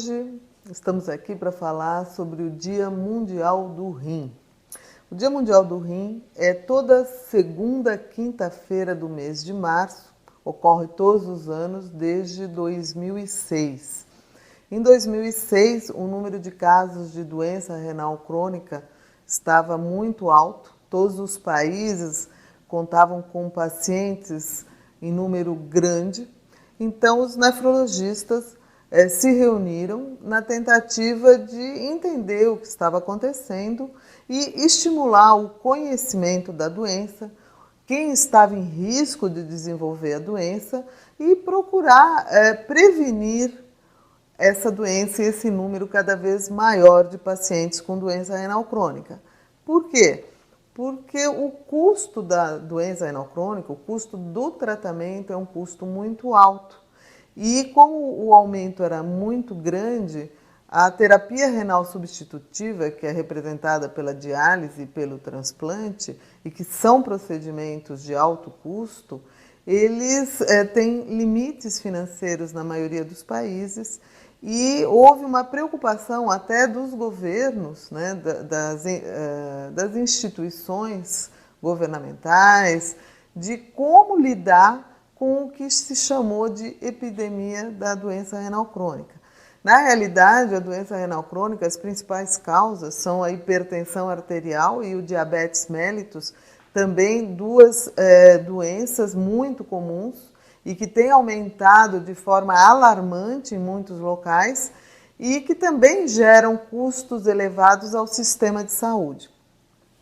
Hoje estamos aqui para falar sobre o Dia Mundial do Rim. O Dia Mundial do Rim é toda segunda quinta-feira do mês de março, ocorre todos os anos desde 2006. Em 2006, o número de casos de doença renal crônica estava muito alto, todos os países contavam com pacientes em número grande, então os nefrologistas se reuniram na tentativa de entender o que estava acontecendo e estimular o conhecimento da doença, quem estava em risco de desenvolver a doença e procurar prevenir essa doença e esse número cada vez maior de pacientes com doença renal crônica. Por quê? Porque o custo da doença renal crônica, o custo do tratamento é um custo muito alto. E como o aumento era muito grande, a terapia renal substitutiva, que é representada pela diálise e pelo transplante, e que são procedimentos de alto custo, eles têm limites financeiros na maioria dos países e houve uma preocupação até dos governos, né, das instituições governamentais, de como lidar com o que se chamou de epidemia da doença renal crônica. Na realidade, a doença renal crônica, as principais causas são a hipertensão arterial e o diabetes mellitus, também duas doenças muito comuns e que têm aumentado de forma alarmante em muitos locais e que também geram custos elevados ao sistema de saúde.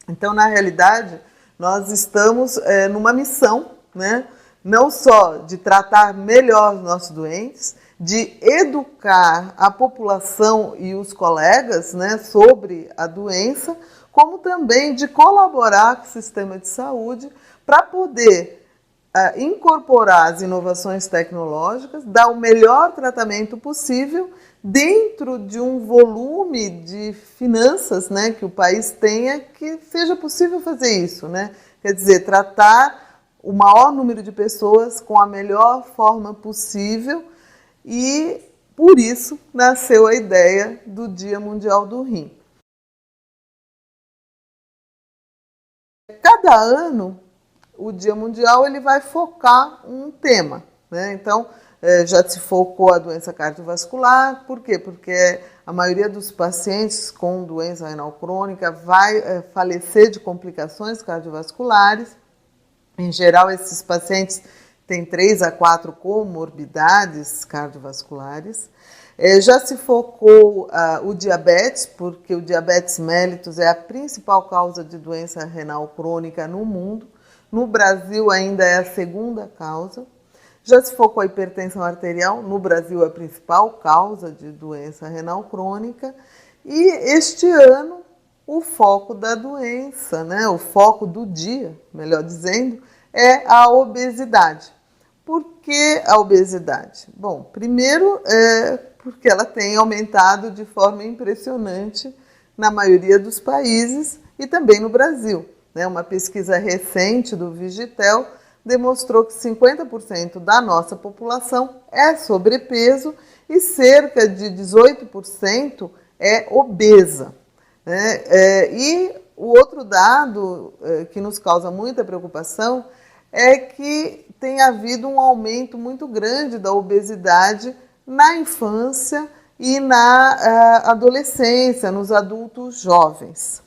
Então, na realidade, nós estamos numa missão, né? Não só de tratar melhor os nossos doentes, de educar a população e os colegas, né, sobre a doença, como também de colaborar com o sistema de saúde para poder incorporar as inovações tecnológicas, dar o melhor tratamento possível dentro de um volume de finanças, né, que o país tenha, que seja possível fazer isso, né? Quer dizer, tratar o maior número de pessoas com a melhor forma possível e, por isso, nasceu a ideia do Dia Mundial do Rim. Cada ano, o Dia Mundial ele vai focar um tema, né? Então, já se focou a doença cardiovascular, por quê? Porque a maioria dos pacientes com doença renal crônica vai falecer de complicações cardiovasculares. Em geral, esses pacientes têm 3 a 4 comorbidades cardiovasculares. Já se focou o diabetes, porque o diabetes mellitus é a principal causa de doença renal crônica no mundo. No Brasil, ainda é a segunda causa. Já se focou a hipertensão arterial, no Brasil é a principal causa de doença renal crônica. E este ano, o foco da doença, né, o foco do dia, melhor dizendo, é a obesidade. Por que a obesidade? Bom, primeiro porque ela tem aumentado de forma impressionante na maioria dos países e também no Brasil, né? Uma pesquisa recente do Vigitel demonstrou que 50% da nossa população é sobrepeso e cerca de 18% é obesa. E o outro dado que nos causa muita preocupação é que tem havido um aumento muito grande da obesidade na infância e na adolescência, nos adultos jovens.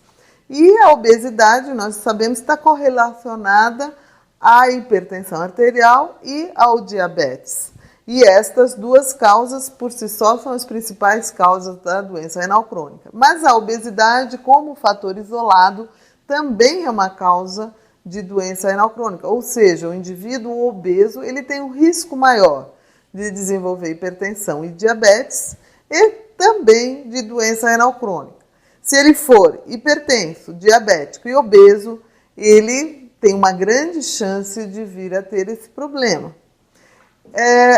E a obesidade, nós sabemos, está correlacionada à hipertensão arterial e ao diabetes. E estas duas causas, por si só, são as principais causas da doença renal crônica. Mas a obesidade, como fator isolado, também é uma causa de doença renal crônica. Ou seja, o indivíduo obeso ele tem um risco maior de desenvolver hipertensão e diabetes e também de doença renal crônica. Se ele for hipertenso, diabético e obeso, ele tem uma grande chance de vir a ter esse problema.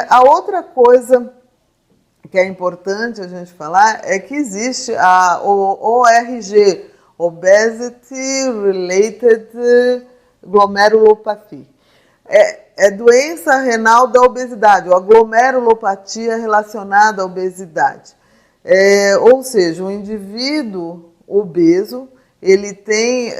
A outra coisa que é importante a gente falar é que existe a ORG, Obesity Related Glomerulopathy. É doença renal da obesidade, ou a glomerulopatia relacionada à obesidade. Ou seja, o indivíduo obeso, ele tem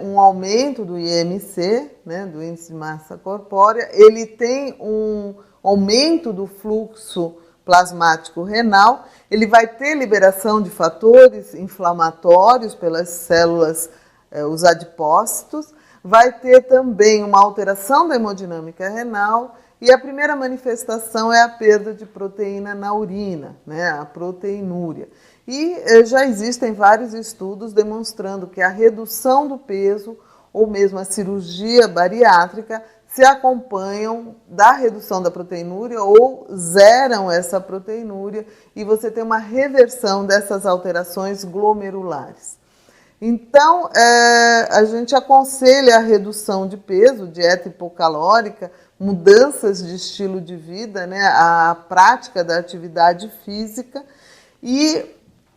um aumento do IMC, né, do índice de massa corpórea, ele tem um aumento do fluxo plasmático renal, ele vai ter liberação de fatores inflamatórios pelas células, os adipócitos, vai ter também uma alteração da hemodinâmica renal e a primeira manifestação é a perda de proteína na urina, né, a proteinúria. E já existem vários estudos demonstrando que a redução do peso ou mesmo a cirurgia bariátrica se acompanham da redução da proteinúria ou zeram essa proteinúria e você tem uma reversão dessas alterações glomerulares. Então, a gente aconselha a redução de peso, dieta hipocalórica, mudanças de estilo de vida, né, a prática da atividade física e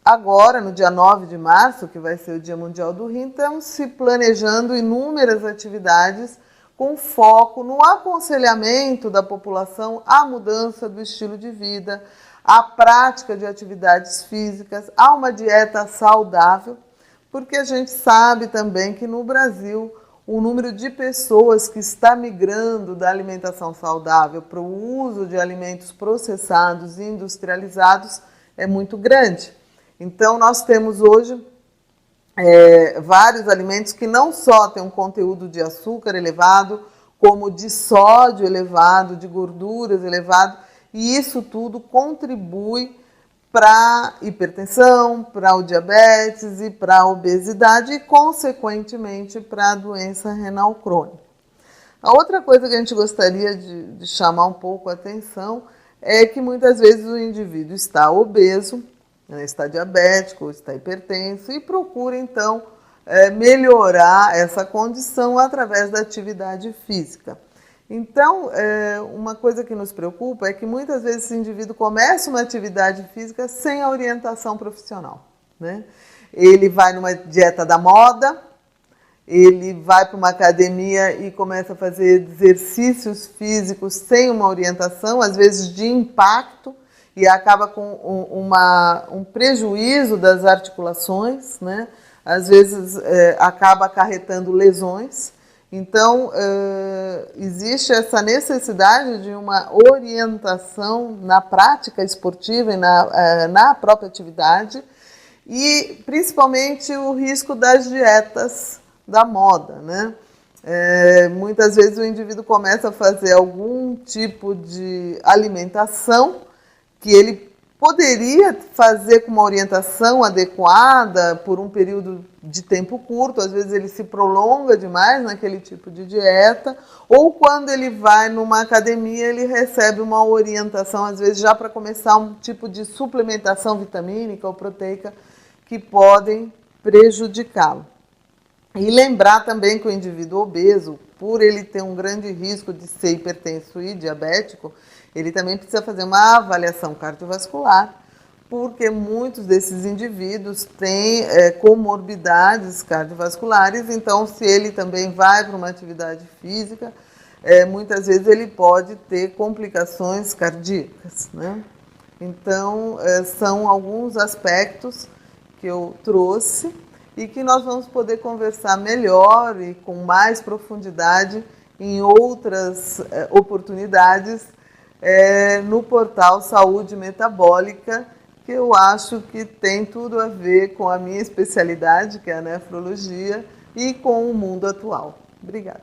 agora, no dia 9 de março, que vai ser o Dia Mundial do Rim, estamos se planejando inúmeras atividades com foco no aconselhamento da população à mudança do estilo de vida, à prática de atividades físicas, a uma dieta saudável, porque a gente sabe também que no Brasil o número de pessoas que está migrando da alimentação saudável para o uso de alimentos processados e industrializados é muito grande. Então, nós temos hoje vários alimentos que não só têm um conteúdo de açúcar elevado, como de sódio elevado, de gorduras elevado, e isso tudo contribui para a hipertensão, para o diabetes e para a obesidade e, consequentemente, para a doença renal crônica. A outra coisa que a gente gostaria de chamar um pouco a atenção é que muitas vezes o indivíduo está obeso, está diabético, está hipertenso e procura, então, melhorar essa condição através da atividade física. Então, uma coisa que nos preocupa é que muitas vezes esse indivíduo começa uma atividade física sem a orientação profissional, né? Ele vai numa dieta da moda, ele vai para uma academia e começa a fazer exercícios físicos sem uma orientação, às vezes de impacto, e acaba com um prejuízo das articulações, né? Às vezes acaba acarretando lesões. Então, existe essa necessidade de uma orientação na prática esportiva e na própria atividade e, principalmente, o risco das dietas da moda, né? Muitas vezes o indivíduo começa a fazer algum tipo de alimentação que ele poderia fazer com uma orientação adequada por um período de tempo curto, às vezes ele se prolonga demais naquele tipo de dieta, ou quando ele vai numa academia, ele recebe uma orientação, às vezes já para começar um tipo de suplementação vitamínica ou proteica que podem prejudicá-lo. E lembrar também que o indivíduo obeso, por ele ter um grande risco de ser hipertenso e diabético, ele também precisa fazer uma avaliação cardiovascular, porque muitos desses indivíduos têm comorbidades cardiovasculares, então se ele também vai para uma atividade física, muitas vezes ele pode ter complicações cardíacas, né? Então, são alguns aspectos que eu trouxe e que nós vamos poder conversar melhor e com mais profundidade em outras oportunidades no portal Saúde Metabólica, que eu acho que tem tudo a ver com a minha especialidade, que é a nefrologia, e com o mundo atual. Obrigada.